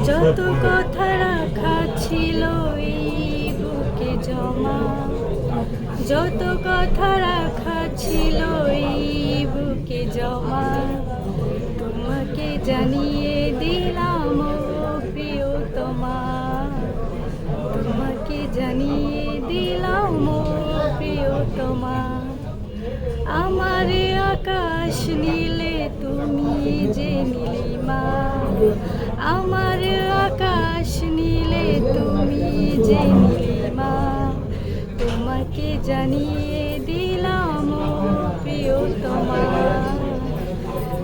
যত কথা রাখা ছিল এই বুকে জমা, যত কথা রাখা ছিল এই বুকে জমা, তোমাকে জানিয়ে দিলাম ও প্রিয়তমা, তোমাকে জানিয়ে দিলাম ও প্রিয়তমা। আমার আকাশ নীলে তুমি যে নীলিমা, আমার আকাশ নীলে তুমি যে নীলিমা, তোমাকে জানিয়ে দিলাম ও প্রিয়তমা,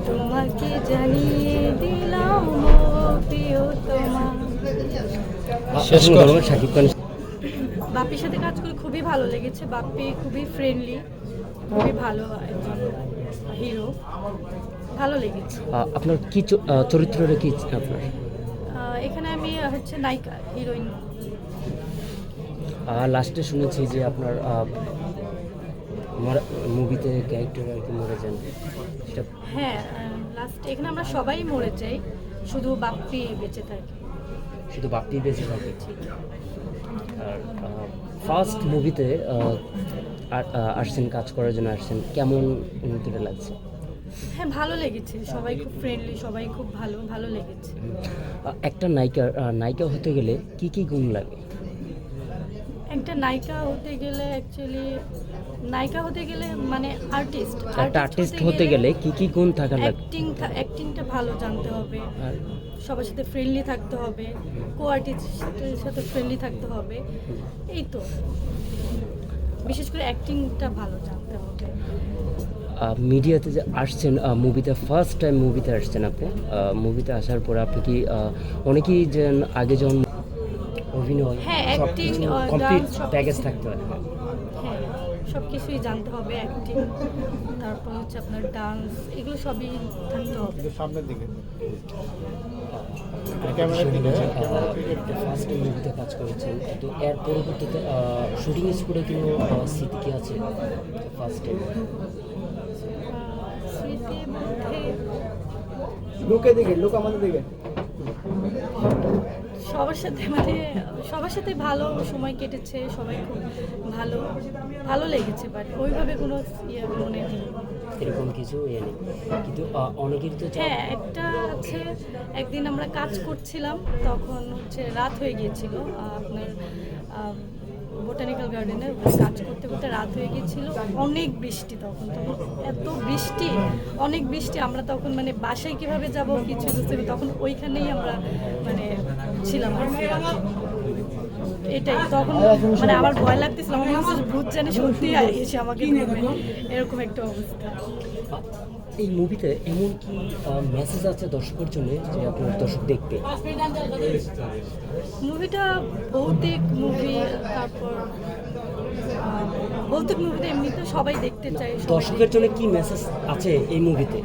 তোমাকে জানিয়ে দিলাম ও প্রিয়তমা। শাকিব খান বাপ্পির সাথে কাজ করে খুবই ভালো লেগেছে। বাপ্পি খুবই ফ্রেন্ডলি, খুবই ভালো একজন হিরো, ভালো লেগেছে। আপনার কি চরিত্রটা কি আপনার? এখানে আমি হচ্ছে নায়িকা, হিরোইন। লাস্টে শুনেছি যে আপনার মুভিতে ক্যারেক্টার আর কি মরে যান, সেটা? হ্যাঁ, লাস্ট এখানে আমরা সবাই মরে যাই, শুধু বাপ্পি বেঁচে থাকে। শুধু বাপ্পি বেঁচে থাকে। আর ফার্স্ট মুভিতে আসছেন, কাজ করার জন্য আসছেন, কেমন অনুভূতিটা লাগছে? হ্যাঁ, ভালো লেগেছে, সবাই খুব ফ্রেন্ডলি, সবাই খুব ভালো, ভালো লেগেছে। একটা নায়িকা হতে গেলে কি কি গুণ লাগে? একটা নায়িকা হতে গেলে অ্যাকচুয়ালি নায়িকা হতে গেলে মানে একটা আর্টিস্ট হতে গেলে কি কি গুণ থাকার লাগে? অ্যাক্টিংটা ভালো জানতে হবে, আর সবার সাথে ফ্রেন্ডলি থাকতে হবে, কো আর্টিস্টের সাথে ফ্রেন্ডলি থাকতে হবে, এই তো। বিশেষ করে অ্যাক্টিংটা ভালো জানতে হবে। মিডিয়াতে যে আসছেন, মুভিতে ফার্স্ট টাইম মুভিতে আসছেন আপনি, মুভিতে আসার পরে আপনি কি অনেকেই যে আগে যখন অভিনয়, হ্যাঁ, সব acting, কিছু dance, কমপ্লিট সব প্যাকেজ কিছু। থাকতে হয়। হ্যাঁ, সব কিছুই জানতে হবে, অ্যাক্টিং, তারপর হচ্ছে আপনার ডান্স, এগুলো সবই থাকতে হবে। সামনের দিকে ফার্স্ট টাইম মুভিতে কাজ করেছেন, তো এর পরবর্তীতে শুটিং স্পটে কোনো স্মৃতি কি আছে ফার্স্ট টাইম? স্মৃতির মধ্যে লোকে দিকে, লোক আমাদের দিকে। সবার সাথে ভালো সময় কেটেছে, সবাই খুব ভালো ভালো লেগেছে, বাট ওইভাবে কোনো মনে নেই। এরকম কিছু নেই, কিন্তু অনেকেরই তো হ্যাঁ, একটা আছে, একদিন আমরা কাজ করছিলাম, তখন হচ্ছে রাত হয়ে গিয়েছিল, আপনার বোটানিক্যাল গার্ডেনে কাজ করতে করতে রাত হয়ে গিয়েছিল, অনেক বৃষ্টি, তখন এত বৃষ্টি, অনেক বৃষ্টি, আমরা তখন মানে বাসায় কিভাবে যাব কিছু বুঝতে পারি, তখন ওইখানেই আমরা মানে ছিলাম আর কি রাতে। এটাই তখন মানে আমার ভয় লাগতেছিল, আমার মনে হচ্ছে যে ভূত জানে সত্যি এসে আমাকে ধরবে, এরকম একটা অবস্থা। এই মুভিতে এমন কি মেসেজ আছে দর্শকের জন্য যে আপনার দর্শক দেখবে? মুভিটা ভৌতিক মুভি, তারপর ভৌতিক মুভিতে এমনিতে সবাই দেখতে চায়, দর্শকের জন্য কি মেসেজ আছে এই মুভিতে?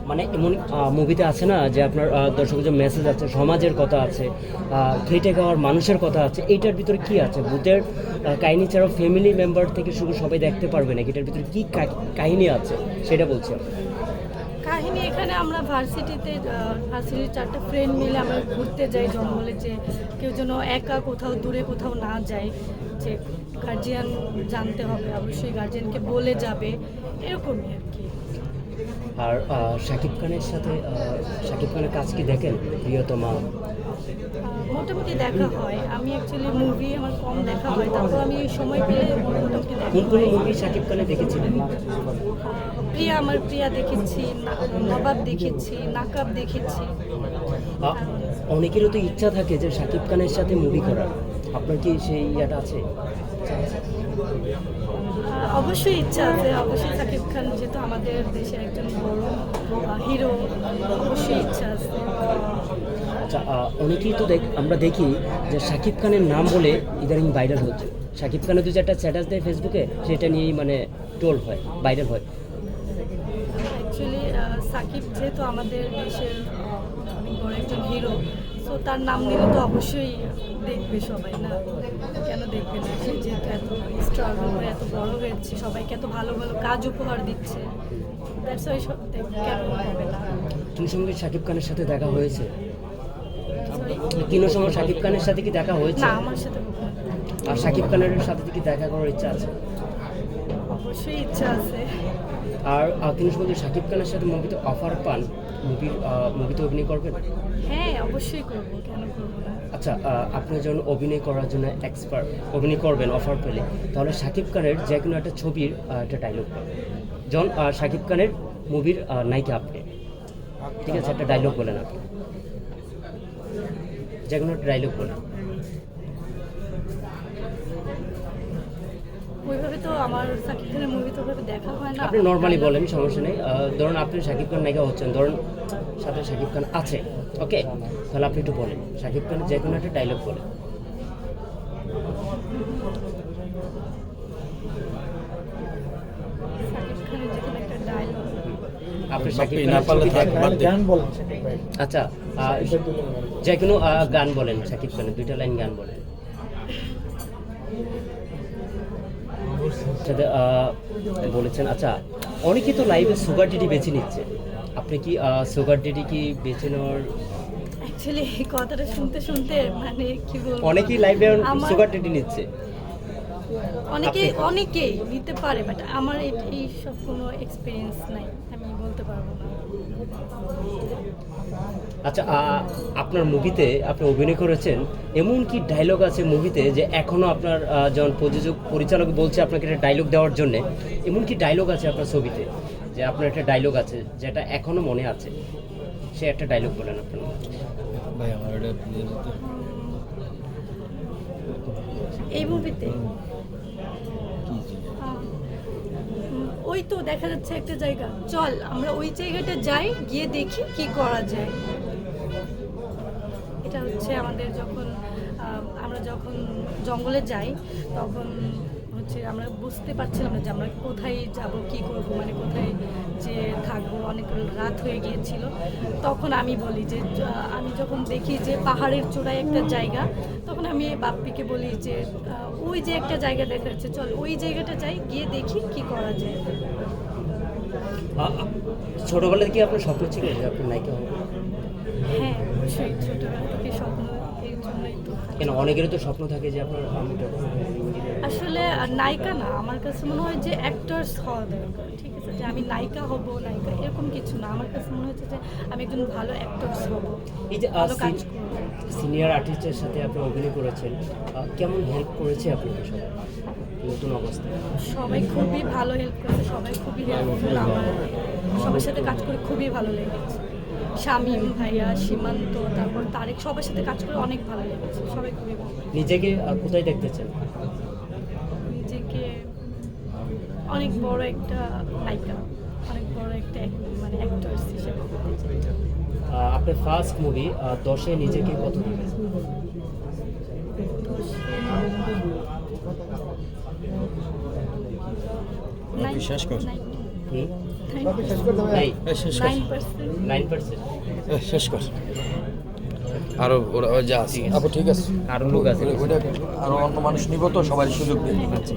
মানে এমন মুভিতে আছে না যে আপনার দর্শকের যে মেসেজ আছে, সমাজের কথা আছে, খেটে খাওয়ার মানুষের কথা আছে, এইটার ভিতরে কি আছে? ভূতের কাহিনী ছাড়াও ফ্যামিলি মেম্বার থেকে শুরু সবাই দেখতে পারবে না, এটার ভিতরে কি কাহিনী আছে সেটা বলছি। কাহিনী এখানে আমরা ভার্সিটির 4টা ফ্রেন্ড মিলে আমরা ঘুরতে যাই জঙ্গলে, যে কেউ যেন একা কোথাও দূরে কোথাও না যায়, যে গার্জিয়ান জানতে হবে, অবশ্যই গার্জিয়ানকে বলে যাবে, এরকমই আর কি। আর শাকিব খানের সাথে শাকিব খানের কাজ কি দেখেন প্রিয়তমা? মোটামুটি দেখা হয়, আমি অ্যাকচুয়ালি মুভি আমার কম দেখা হয়, তারপর আমি সময় পেলে মোটামুটি দেখা কোন কোন হয়। মুভি শাকিব খানে দেখেছিলেন? প্রিয়া দেখেছি, নবাব দেখেছি, নাকাব দেখেছি। অনেকেরও তো ইচ্ছা থাকে যে শাকিব খানের সাথে মুভি করার, আপনার কি সেই ইয়েটা আছে? অবশ্যই ইচ্ছা আছে, অবশ্যই শাকিব খান যেহেতু আমাদের দেশের একজন বড় হিরো, অবশ্যই ইচ্ছা আছে। আচ্ছা, অনেকেই তো আমরা দেখি যে শাকিব খানের নাম বলে ইদানিং ভাইরাল হচ্ছে, শাকিব খানের দু চারটা স্ট্যাটাস দেয় ফেসবুকে, সেটা নিয়েই মানে ট্রোল হয়, ভাইরাল হয়। অ্যাকচুয়ালি সাকিব যেহেতু আমাদের দেশের অনেক বড় একজন হিরো, তো তার নাম নিলে তো অবশ্যই দেখবে সবাই, না কেন দেখবে না? সে যেহেতু এত স্ট্রাগল করে এত বড় হয়েছে, সবাইকে এত ভালো ভালো কাজ উপহার দিচ্ছে, দ্যাটস ওয়াই কেন হবে না? তুমি সঙ্গে শাকিব খানের সাথে দেখা হয়েছে? Sorry? কিনো সময় শাকিব খানের সাথে কি দেখা হয়েছে? না, আমার সাথে হবে না। আর শাকিব খানের সাথে কি দেখা করার ইচ্ছা আছে? অবশ্যই ইচ্ছা আছে। আর কিনো সময় শাকিব খানের সাথে মুভিতে অফার পান, মুভিতে অভিনয় করবেন? হ্যাঁ, অবশ্যই করবো, কেন করবো না? আচ্ছা, আপনি যখন অভিনয় করার জন্য এক্সপার্ট অভিনয় করবেন অফার পেলে, তাহলে শাকিব খানের যে কোনো একটা ছবির একটা ডায়লগ বলেন। যখন শাকিব খানের মুভির নায়িকা আপনি, ঠিক আছে, একটা ডায়লগ বলেন আপনি, যে কোনো একটা ডায়লগ বলেন। ওইভাবে তো আমার সাকিব খানের মুভি তো ওইভাবে দেখা হয় না। আপনি নর্মালি বলেন, সমস্যা নেই। ধরুন আপনি শাকিব খান নায়িকা হচ্ছেন, ধরুন সাথে শাকিব খান আছে, ওকে, তাহলে আপনি একটু বলেন শাকিব খানের যে কোনো একটা ডায়লগ বলেন। সাকিব খানের যে কোনো একটা ডায়লগ। আপনি শাকিব না খানের পারলে ছবি থাক, দেখা- বাদ দে। গান বলেন শাকিব ভাই। আচ্ছা, যে কোনো গান বলেন শাকিব খানের, 2টা লাইন গান বলেন। সাথে বলেছেন। আচ্ছা, অনেকেই তো লাইভে সুগার ডিডি বেছে নিচ্ছে, আপনি কি সুগার ডিডি কি বেছে নেওয়ার? অ্যাকচুয়ালি এই কথাটা শুনতে শুনতে মানে কি বলবো, অনেকেই লাইভে আমার- সুগার ডিডি নিচ্ছে। অনেকেই নিতে পারে, বাট আমার এই সব কোনো এক্সপিরিয়েন্স নাই, আমি বলতে পারবো না। আচ্ছা, আপনার মুভিতে আপনি অভিনয় করেছেন, এমন কি ডায়লগ আছে মুভিতে যে এখনো আপনার যখন পরিচালক বলছে আপনাকে একটা ডায়লগ দেওয়ার জন্য, এমন কি ডায়লগ আছে আপনার ছবিতে যে আপনার একটা ডায়লগ আছে যেটা এখনো মনে আছে? সে একটা ডায়লগ বলেন আপনার। ভাই আমার এটা দিয়ে দিতে। এই মুভিতে ওই তো দেখা যাচ্ছে একটা জায়গা, চল আমরা ওই জায়গাটা যাই, গিয়ে দেখি কি করা যায়। এটা হচ্ছে আমাদের যখন আমরা যখন জঙ্গলে যাই, তখন হচ্ছে আমরা বুঝতে পারছিলাম না যে আমরা কোথায় যাব, কি করব, মানে কোথায় যে থাকবো, অনেক রাত হয়ে গিয়েছিল। তখন আমি বলি যে আমি যখন দেখি যে পাহাড়ের চূড়ায় একটা জায়গা, তখন আমি বাপ্পিকে বলি যে ওই যে একটা জায়গা দেখা যাচ্ছে, চল ওই জায়গাটা যাই, গিয়ে দেখি কি করা যায়। ছোটবেলায় কি আপনার স্বপ্ন ছিল যে আপনি নায়িকা হবেন? হ্যাঁ, অবশ্যই ছোটবেলা থেকে স্বপ্ন, এই জন্যই তো। কেন, অনেকেরই তো স্বপ্ন থাকে যে আপনার আমি যখন আসলে নায়িকা না, আমার কাছে মনে হয় যে অ্যাক্টরস হওয়া দরকার, ঠিক আছে, যে আমি নায়িকা হব, নায়িকা এরকম কিছু না। আমার কাছে মনে হচ্ছে যে আমি একজন ভালো অ্যাক্টরস হব, এই যে ভালো কাজ করব। সিনিয়র আর্টিস্টের সাথে আপনি অভিনয় করেছেন, কেমন হেল্প করেছে আপনাকে সবাই নতুন অবস্থায়? সবাই খুবই ভালো হেল্প করেছে, সবাই খুবই হেল্পফুল। আমার সবার সাথে কাজ করে খুবই ভালো লেগেছে। শামীম ভাইয়া, সীমান্ত, তারপর তারেক, সবার সাথে কাজ করে অনেক ভালো লেগেছে, সবাই খুবই ভালো। নিজেকে কোথায় দেখতেছেন? নিজেকে অনেক বড় একটা নায়িকা, অনেক বড় একটা মানে অ্যাক্টরস হিসেবে দেখতে চাই। আপনার ফার্স্ট মুভি 10-এ নিজেকে কত দিবেন? শেষ কর। হুম? শেষ করতে হবে। নাই, শেষ কর। 9%। শেষ কর। আরো ওরা ওই যা আছে আপু ঠিক আছে, আরো লোক আছে। ওইটা আরো অন্য মানুষ নিব তো, সবাই সুযোগ দিন। আচ্ছা।